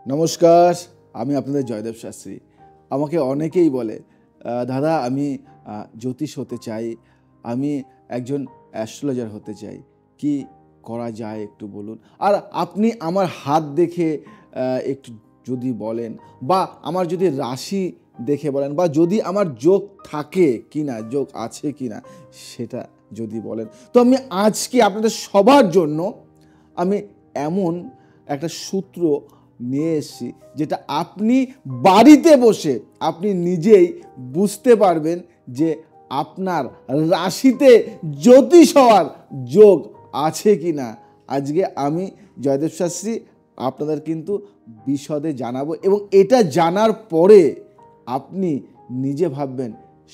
নমস্কার, আমি আপনাদের জয়দেব শাস্ত্রী। আমাকে অনেকেই বলে, দাদা আমি জ্যোতিষ হতে চাই, আমি একজন অ্যাস্ট্রোলজার হতে চাই, কি করা যায় একটু বলুন। আর আপনি আমার হাত দেখে একটু যদি বলেন, বা আমার যদি রাশি দেখে বলেন, বা যদি আমার যোগ থাকে কি না, যোগ আছে কি না সেটা যদি বলেন, তো আমি আজকে আপনাদের সবার জন্য আমি এমন একটা সূত্র নিয়ে এসেছি, যেটা আপনি বাড়িতে বসে আপনি নিজেই বুঝতে পারবেন যে আপনার রাশিতে জ্যোতিষ হওয়ার যোগ আছে কি না। আজকে আমি জয়দেব শাস্ত্রী আপনাদের কিন্তু বিশদে জানাবো, এবং এটা জানার পরে আপনি নিজে ভাববেন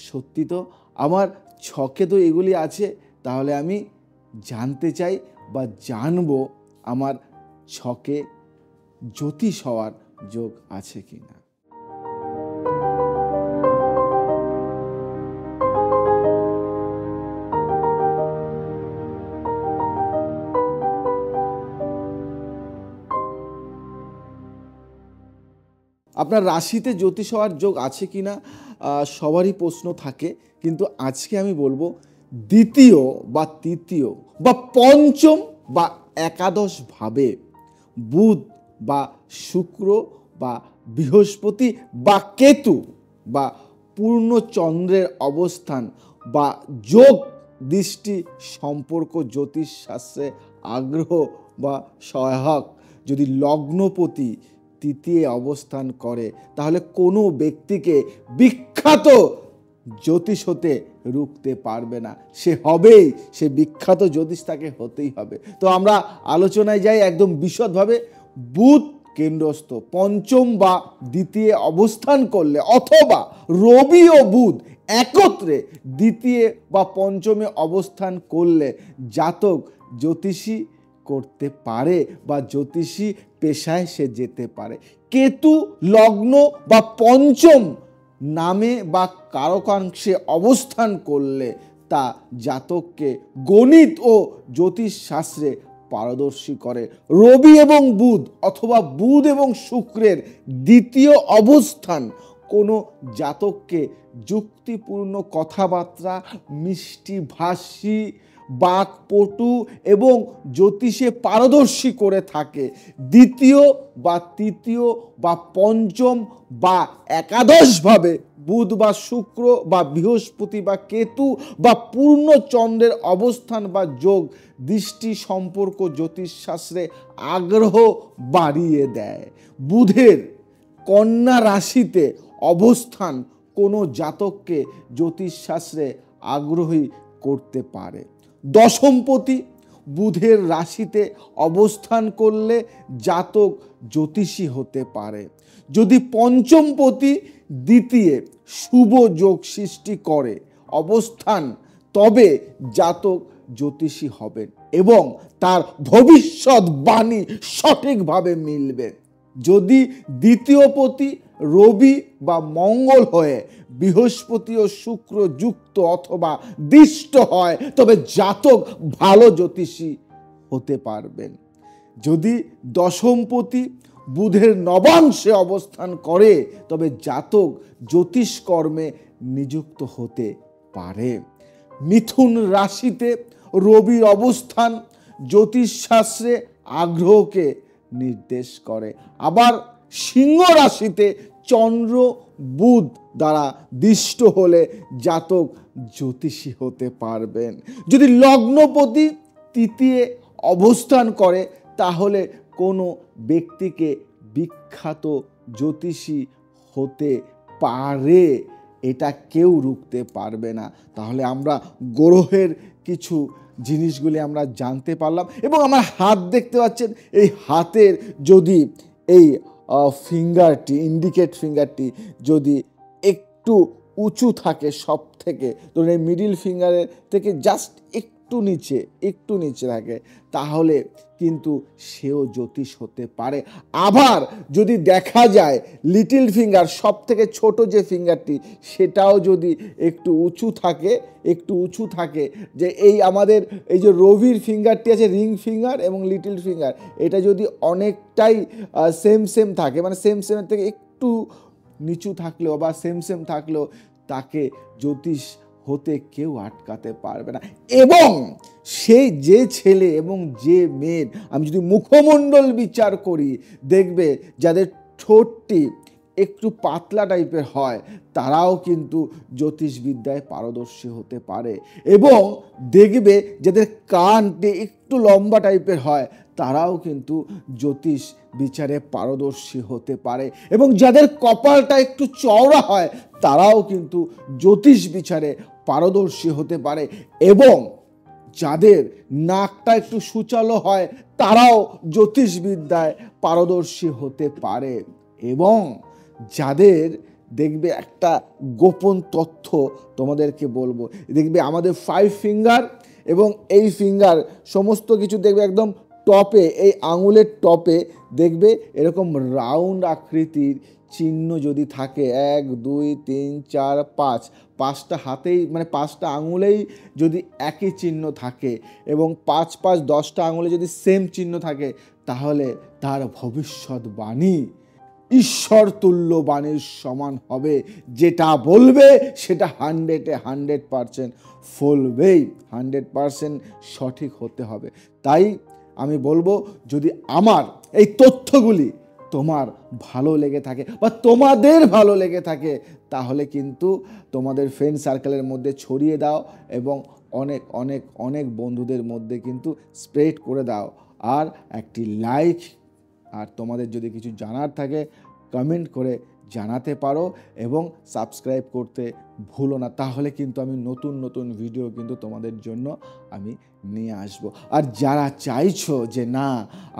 সত্যি তো আমার ছকে তো এগুলি আছে, তাহলে আমি জানতে চাই বা জানবো আমার ছকে জ্যোতিষ হওয়ার যোগ আছে কি না। আপনার রাশিতে জ্যোতিষ হওয়ার যোগ আছে কি না সবারই প্রশ্ন থাকে, কিন্তু আজকে আমি বলবো দ্বিতীয় বা তৃতীয় বা পঞ্চম বা একাদশ ভাবে বুধ বা শুক্র বা বৃহস্পতি বা কেতু বা পূর্ণ চন্দ্রের অবস্থান বা যোগ দৃষ্টি সম্পর্ক জ্যোতিষ শাস্ত্রে আগ্রহ বা সহায়ক যদি লগ্নপতি তৃতীয় অবস্থান করে, তাহলে কোনো ব্যক্তিকে বিখ্যাত জ্যোতিষ হতে রুখতে পারবে না। সে হবেই, সে বিখ্যাত জ্যোতিষ তাকে হতেই হবে। তো আমরা আলোচনায় যাই একদম বিশদভাবে। বুধ কেন্দ্রস্থ পঞ্চম বা দ্বিতীয় অবস্থান করলে, অথবা রবি ও বুধ একত্রে দ্বিতীয় বা পঞ্চমে অবস্থান করলে জাতক জ্যোতিষী করতে পারে বা জ্যোতিষী পেশায় সে যেতে পারে। কেতু লগ্ন বা পঞ্চম নামে বা কারকাংশে অবস্থান করলে তা জাতককে গণিত ও জ্যোতিষ শাস্ত্রে পারদর্শী করে। রবি এবং বুধ অথবা বুধ এবং শুক্রের দ্বিতীয় অবস্থান কোনো জাতককে যুক্তিপূর্ণ কথাবার্তা, মিষ্টিভাষী, বাকপটু এবং জ্যোতিষে পারদর্শী করে থাকে। দ্বিতীয় বা তৃতীয় বা পঞ্চম বা একাদশভাবে বুধ বা শুক্র বা বৃহস্পতি বা কেতু বা পূর্ণচন্দ্রের অবস্থান বা যোগ দৃষ্টি সম্পর্ক জ্যোতিষশাস্ত্রে আগ্রহ বাড়িয়ে দেয়। বুধের কন্যা রাশিতে অবস্থান কোনো জাতককে জ্যোতিষশাস্ত্রে আগ্রহী করতে পারে। দশমপতি বুধের রাশিতে অবস্থান করলে জাতক জ্যোতিষী হতে পারে। যদি পঞ্চমপতি দ্বিতীয় শুভ যোগ সৃষ্টি করে অবস্থান, তবে জাতক জ্যোতিষী হবেন এবং তার ভবিষ্যৎবাণী সঠিকভাবে মিলবে। যদি দ্বিতীয়পতি রবি বা মঙ্গল হয়ে বৃহস্পতি ও শুক্র যুক্ত অথবা দৃষ্ট হয়, তবে জাতক ভালো জ্যোতিষী হতে পারবেন। যদি দশমপতি বুধের নবাংশে অবস্থান করে, তবে জাতক জ্যোতিষ কর্মে নিযুক্ত হতে পারে। মিথুন রাশিতে রবির অবস্থান জ্যোতিষশাস্ত্রে আগ্রহকে নির্দেশ করে। আবার সিংহ রাশিতে চন্দ্র বুধ দ্বারা দৃষ্ট হলে জাতক জ্যোতিষী হতে পারবেন। যদি লগ্নপতি তৃতীয় অবস্থান করে, তাহলে কোনো ব্যক্তিকে বিখ্যাত জ্যোতিষী হতে পারে, এটা কেউ রুখতে পারবে না। তাহলে আমরা গ্রহের কিছু জিনিসগুলি আমরা জানতে পারলাম, এবং আমার হাত দেখতে পাচ্ছেন, এই হাতের যদি এই ফিঙ্গারটি, ইন্ডিকেট ফিঙ্গারটি যদি একটু উঁচু থাকে সব থেকে, ধরুন এই মিডিল ফিঙ্গারের থেকে জাস্ট একটু নিচে থাকে, তাহলে কিন্তু সেও জ্যোতিষ হতে পারে। আবার যদি দেখা যায় লিটল ফিঙ্গার, সব থেকে ছোট যে ফিঙ্গারটি, সেটাও যদি একটু উঁচু থাকে, যে এই আমাদের এই যে রবির ফিঙ্গারটি আছে, রিং ফিঙ্গার এবং লিটল ফিঙ্গার, এটা যদি অনেকটাই সেম থাকে, মানে সেমের থেকে একটু নিচু থাকলেও বা সেম থাকলেও, তাকে জ্যোতিষ হতে কেউ আটকাতে পারবে না। এবং সেই যে ছেলে এবং যে মেয়ের, আমি যদি মুখমণ্ডল বিচার করি, দেখবে যাদের ঠোঁটটি একটু পাতলা টাইপের হয়, তারাও কিন্তু জ্যোতিষবিদ্যায় পারদর্শী হতে পারে। এবং দেখবে যাদের কানটি একটু লম্বা টাইপের হয়, তারাও কিন্তু জ্যোতিষ বিচারে পারদর্শী হতে পারে। এবং যাদের কপালটা একটু চওড়া হয়, তারাও কিন্তু জ্যোতিষ বিচারে পারদর্শী হতে পারে। এবং যাদের নাকটা একটু সুচালো হয়, তারাও জ্যোতিষবিদ্যায় পারদর্শী হতে পারে। এবং যাদের দেখবে একটা গোপন তথ্য তোমাদেরকে বলবো, দেখবে আমাদের 5 ফিঙ্গার এবং এই ফিঙ্গার সমস্ত কিছু দেখবে একদম টপে, এই আঙুলের টপে দেখবে এরকম রাউন্ড আকৃতির চিহ্ন যদি থাকে, 1 2 3 4 5, 5টা হাতেই, মানে 5টা আঙুলেই যদি একই চিহ্ন থাকে এবং 5 5 10টা আঙুলে যদি সেম চিহ্ন থাকে, তাহলে তার ভবিষ্যৎবাণী ঈশ্বর তুল্য বাণীর সমান হবে। যেটা বলবে সেটা 100% ফলবেই, 100% সঠিক হতে হবে। তাই আমি বলবো, যদি আমার এই তথ্যগুলি তোমার ভালো লেগে থাকে বা তোমাদের ভালো লেগে থাকে, তাহলে কিন্তু তোমাদের ফ্রেন্ড সার্কেলের মধ্যে ছড়িয়ে দাও এবং অনেক অনেক অনেক বন্ধুদের মধ্যে কিন্তু স্প্রেড করে দাও। আর একটি লাইক, আর তোমাদের যদি কিছু জানার থাকে কমেন্ট করে জানাতে পারো এবং সাবস্ক্রাইব করতে ভুলো না। তাহলে কিন্তু আমি নতুন ভিডিও কিন্তু তোমাদের জন্য আমি নিয়ে আসব। আর যারা চাইছো যে না,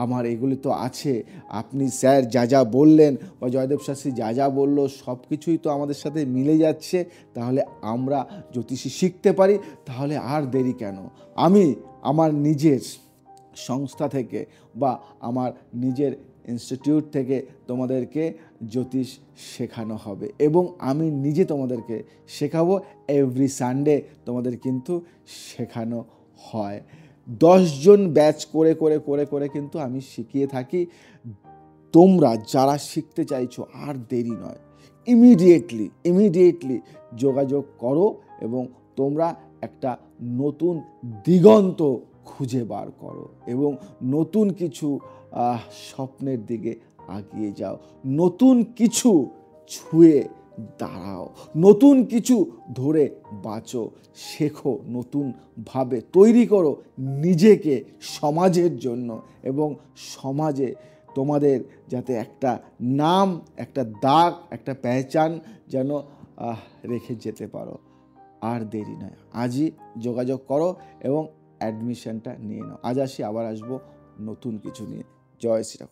আমার এগুলি তো আছে, আপনি স্যার যা বললেন বা জয়দেব শাস্ত্রী যা বললো, সব কিছুই তো আমাদের সাথে মিলে যাচ্ছে, তাহলে আমরা জ্যোতিষী শিখতে পারি, তাহলে আর দেরি কেন? আমি আমার নিজের সংস্থা থেকে বা আমার নিজের ইনস্টিটিউট থেকে তোমাদেরকে জ্যোতিষ শেখানো হবে এবং আমি নিজে তোমাদেরকে শেখাবো। এভরি সানডে তোমাদের কিন্তু শেখানো হয়। 10 জন ব্যাচ করে কিন্তু আমি শিখিয়ে থাকি। তোমরা যারা শিখতে চাইছো, আর দেরি নয়, ইমিডিয়েটলি যোগাযোগ করো এবং তোমরা একটা নতুন দিগন্ত খুঁজে বার করো এবং নতুন কিছু স্বপ্নের দিকে এগিয়ে যাও, নতুন কিছু ছুঁয়ে দাঁড়াও, নতুন কিছু ধরে বাঁচো, শেখো, নতুনভাবে তৈরি করো নিজেকে সমাজের জন্য, এবং সমাজে তোমাদের যাতে একটা নাম, একটা দাগ, একটা পেহচান যেন রেখে যেতে পারো। আর দেরি নয়, আজই যোগাযোগ করো এবং অ্যাডমিশনটা নিয়ে নাও। আজ আসি, আবার আসবো নতুন কিছু নিয়ে। জয় শ্রীরাম।